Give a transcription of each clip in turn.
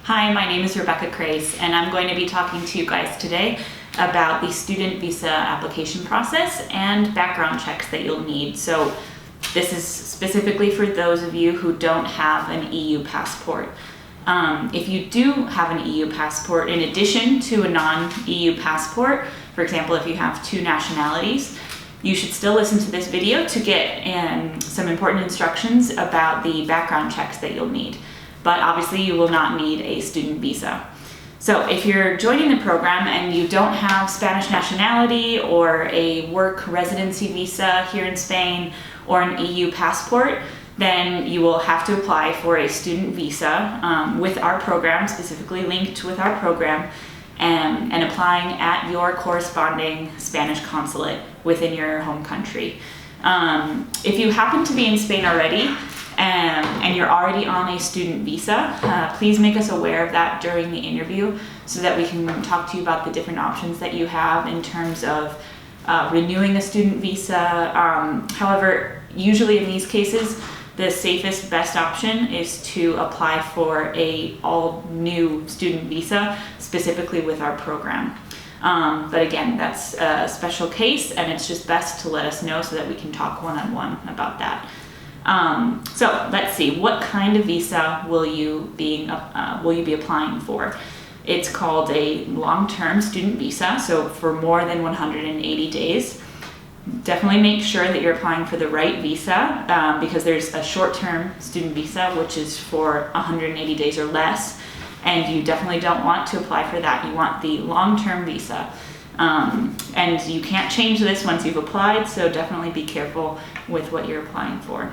Hi, my name is Rebecca Crace, and I'm going to be talking to you guys today about the student visa application process and background checks that you'll need. So this is specifically for those of you who don't have an EU passport. If you do have an EU passport, in addition to a non-EU passport, for example, if you have two nationalities, you should still listen to this video to get some important instructions about the background checks that you'll need. But obviously you will not need a student visa. So if you're joining the program and you don't have Spanish nationality or a work residency visa here in Spain or an EU passport, then you will have to apply for a student visa with our program, specifically linked with our program, and applying at your corresponding Spanish consulate within your home country. If you happen to be in Spain already, and you're already on a student visa, please make us aware of that during the interview so that we can talk to you about the different options that you have in terms of renewing a student visa. However, usually in these cases, the safest, best option is to apply for a all new student visa, specifically with our program. But again, that's a special case, and it's just best to let us know so that we can talk one-on-one about that. So let's see, what kind of visa will you be applying for? It's called a long-term student visa, so for more than 180 days. Definitely make sure that you're applying for the right visa, because there's a short-term student visa, which is for 180 days or less, and you definitely don't want to apply for that. You want the long-term visa. And you can't change this once you've applied, so definitely be careful with what you're applying for.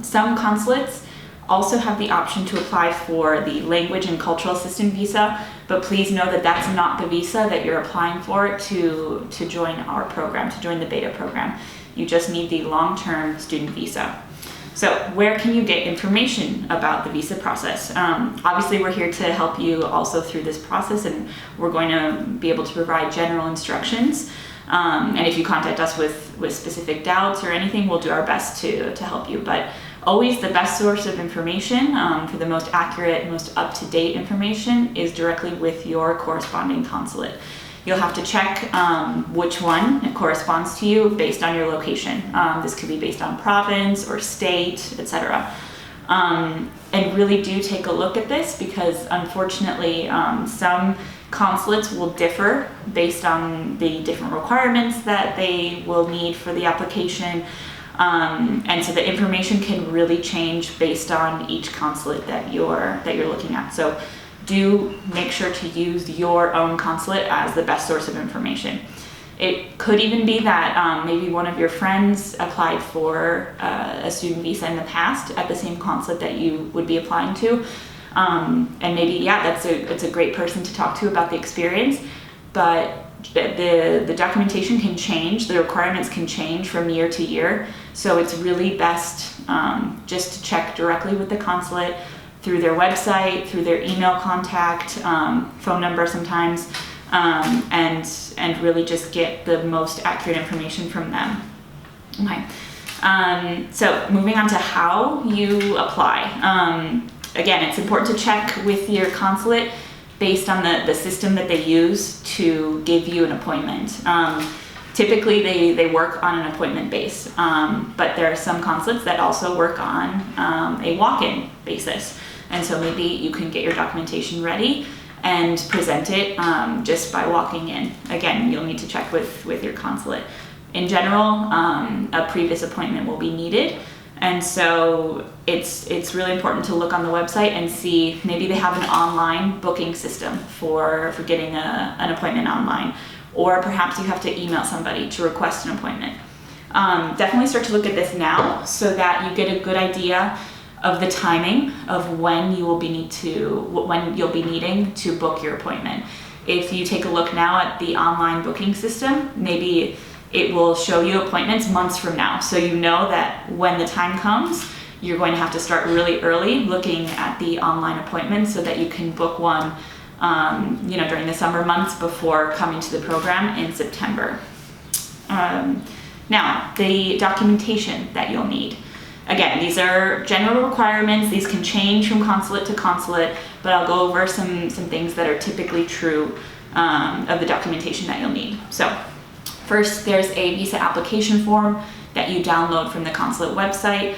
Some consulates also have the option to apply for the language and cultural assistant visa, but please know that that's not the visa that you're applying for to join our program, to join the beta program. You just need the long-term student visa. So where can you get information about the visa process? Obviously we're here to help you also through this process, and we're going to be able to provide general instructions. And if you contact us with specific doubts or anything, we'll do our best to help you. But always the best source of information for the most accurate, most up-to-date information is directly with your corresponding consulate. You'll have to check which one corresponds to you based on your location. This could be based on province or state, etc. And really do take a look at this, because unfortunately some consulates will differ based on the different requirements that they will need for the application. And so the information can really change based on each consulate that you're looking at. So do make sure to use your own consulate as the best source of information. It could even be that maybe one of your friends applied for a student visa in the past at the same consulate that you would be applying to. And maybe, it's a great person to talk to about the experience, but the documentation can change, the requirements can change from year to year. So it's really best just to check directly with the consulate through their website, through their email contact, phone number sometimes, and really just get the most accurate information from them. Okay. So moving on to how you apply. Again, it's important to check with your consulate based on the system that they use to give you an appointment. Typically they work on an appointment base, but there are some consulates that also work on a walk-in basis. And so maybe you can get your documentation ready and present it just by walking in. Again, you'll need to check with your consulate. In general, a previous appointment will be needed. And so it's really important to look on the website and see, maybe they have an online booking system for getting an appointment online, or perhaps you have to email somebody to request an appointment. Definitely start to look at this now so that you get a good idea of the timing of when you'll be needing to book your appointment. If you take a look now at the online booking system, maybe it will show you appointments months from now. So you know that when the time comes, you're going to have to start really early looking at the online appointments so that you can book one during the summer months before coming to the program in September. Now, the documentation that you'll need. again, these are general requirements. These can change from consulate to consulate, but I'll go over some things that are typically true of the documentation that you'll need. So first, there's a visa application form that you download from the consulate website.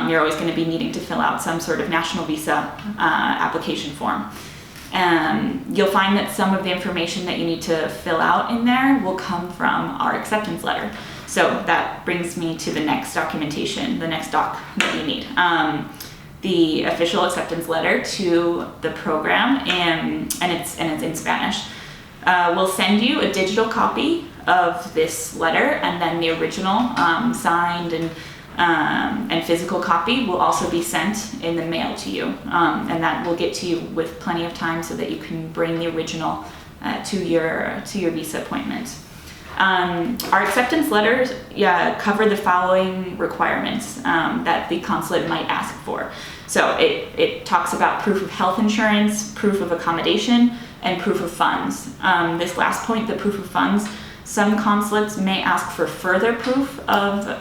You're always going to be needing to fill out some sort of national visa application form. You'll find that some of the information that you need to fill out in there will come from our acceptance letter. So that brings me to the next documentation, the next doc that you need. The official acceptance letter to the program, and it's in Spanish. We'll send you a digital copy of this letter, and then the original signed and physical copy will also be sent in the mail to you, and that will get to you with plenty of time so that you can bring the original to your visa appointment. Our acceptance letters cover the following requirements that the consulate might ask for. So it talks about proof of health insurance, proof of accommodation, and proof of funds. This last point, the proof of funds, some consulates may ask for further proof of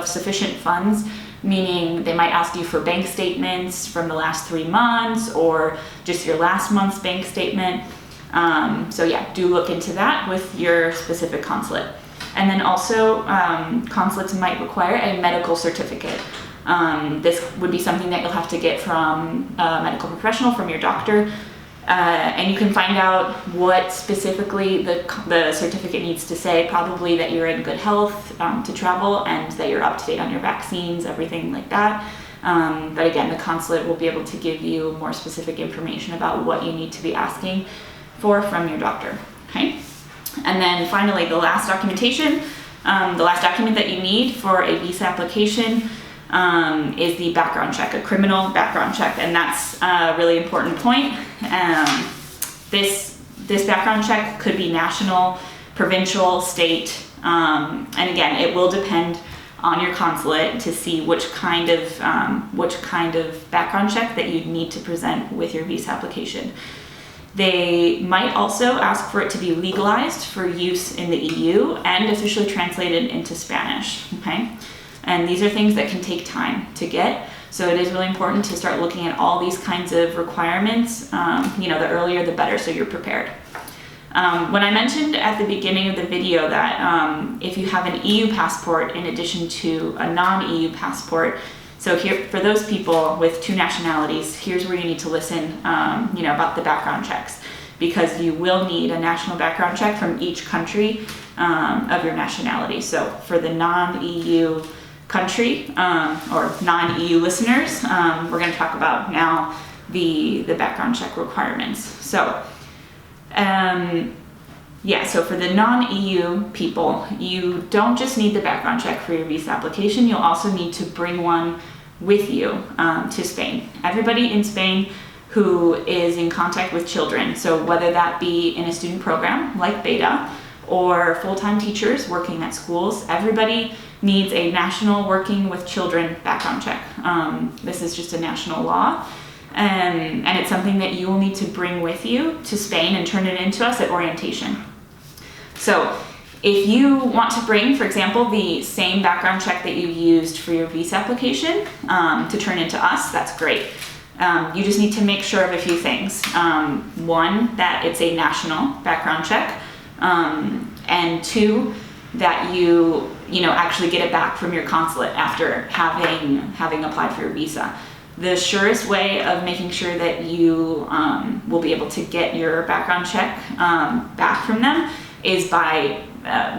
sufficient funds, meaning they might ask you for bank statements from the last 3 months or just your last month's bank statement. So yeah, do look into that with your specific consulate. And then also consulates might require a medical certificate. This would be something that you'll have to get from a medical professional, from your doctor. And you can find out what specifically the certificate needs to say, probably that you're in good health to travel and that you're up to date on your vaccines, everything like that. But again, the consulate will be able to give you more specific information about what you need to be asking for from your doctor, okay? And then finally, the last documentation, the last document that you need for a visa application is the background check, a criminal background check, and that's a really important point. This background check could be national, provincial, state, and again, it will depend on your consulate to see which kind of background check that you'd need to present with your visa application. They might also ask for it to be legalized for use in the EU and officially translated into Spanish, okay? And these are things that can take time to get. So it is really important to start looking at all these kinds of requirements. The earlier the better, so you're prepared. When I mentioned at the beginning of the video that if you have an EU passport in addition to a non-EU passport, so here, for those people with 2 nationalities, here's where you need to listen, about the background checks, because you will need a national background check from each country of your nationality. So for the non-EU country or non-EU listeners, we're going to talk about now the background check requirements. So, so for the non-EU people, you don't just need the background check for your visa application, you'll also need to bring one with you to Spain. Everybody in Spain who is in contact with children, so whether that be in a student program like Beta or full-time teachers working at schools, everybody needs a national working with children background check. This is just a national law. And it's something that you will need to bring with you to Spain and turn it into us at orientation. So if you want to bring, for example, the same background check that you used for your visa application to turn into us, that's great. You just need to make sure of a few things. One, that it's a national background check, and 2, that you actually get it back from your consulate after having applied for your visa. The surest way of making sure that you will be able to get your background check back from them is by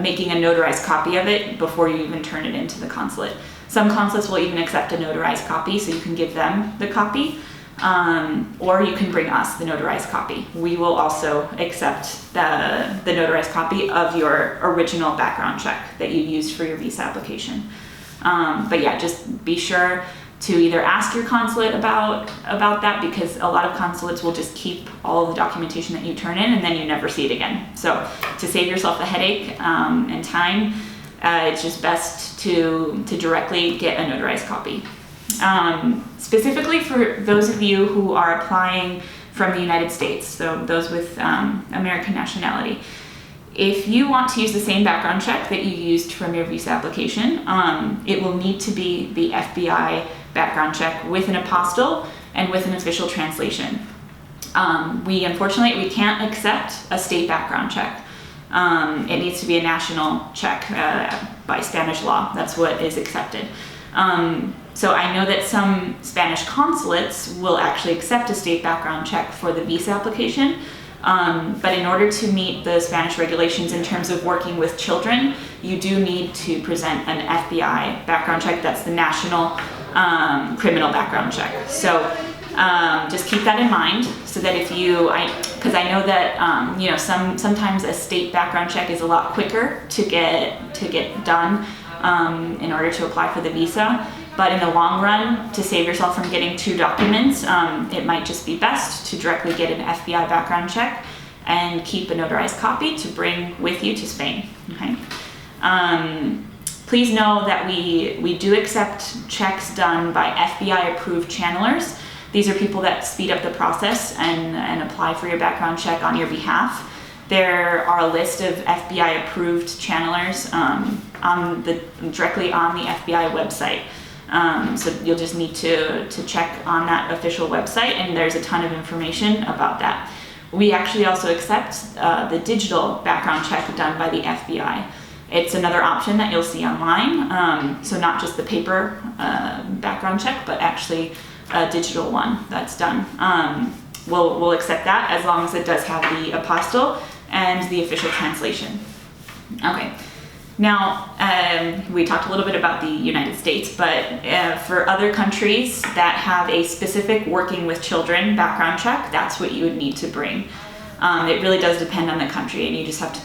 making a notarized copy of it before you even turn it into the consulate. Some consulates will even accept a notarized copy, so you can give them the copy, or you can bring us the notarized copy. We will also accept the notarized copy of your original background check that you used for your visa application. But yeah, just be sure to either ask your consulate about that, because a lot of consulates will just keep all of the documentation that you turn in and then you never see it again. So to save yourself the headache and time, it's just best to directly get a notarized copy. Specifically for those of you who are applying from the United States, so those with American nationality, If you want to use the same background check that you used from your visa application, it will need to be the FBI background check with an apostille and with an official translation. Unfortunately, we can't accept a state background check. It needs to be a national check by Spanish law. That's what is accepted. So I know that some Spanish consulates will actually accept a state background check for the visa application. But in order to meet the Spanish regulations in terms of working with children, you do need to present an FBI background check. That's the national criminal background check. So just keep that in mind, so that if because I know that sometimes a state background check is a lot quicker to get done in order to apply for the visa. But in the long run, to save yourself from getting two documents, it might just be best to directly get an FBI background check and keep a notarized copy to bring with you to Spain. Okay. Please know that we do accept checks done by FBI approved channelers. These are people that speed up the process and apply for your background check on your behalf. There are a list of FBI approved channelers directly on the FBI website. So you'll just need to check on that official website, and there's a ton of information about that. We actually also accept the digital background check done by the FBI. It's another option that you'll see online. So not just the paper background check, but actually a digital one that's done. We'll accept that as long as it does have the apostille and the official translation. Okay. Now, we talked a little bit about the United States, but for other countries that have a specific working with children background check, that's what you would need to bring. It really does depend on the country, and you just have to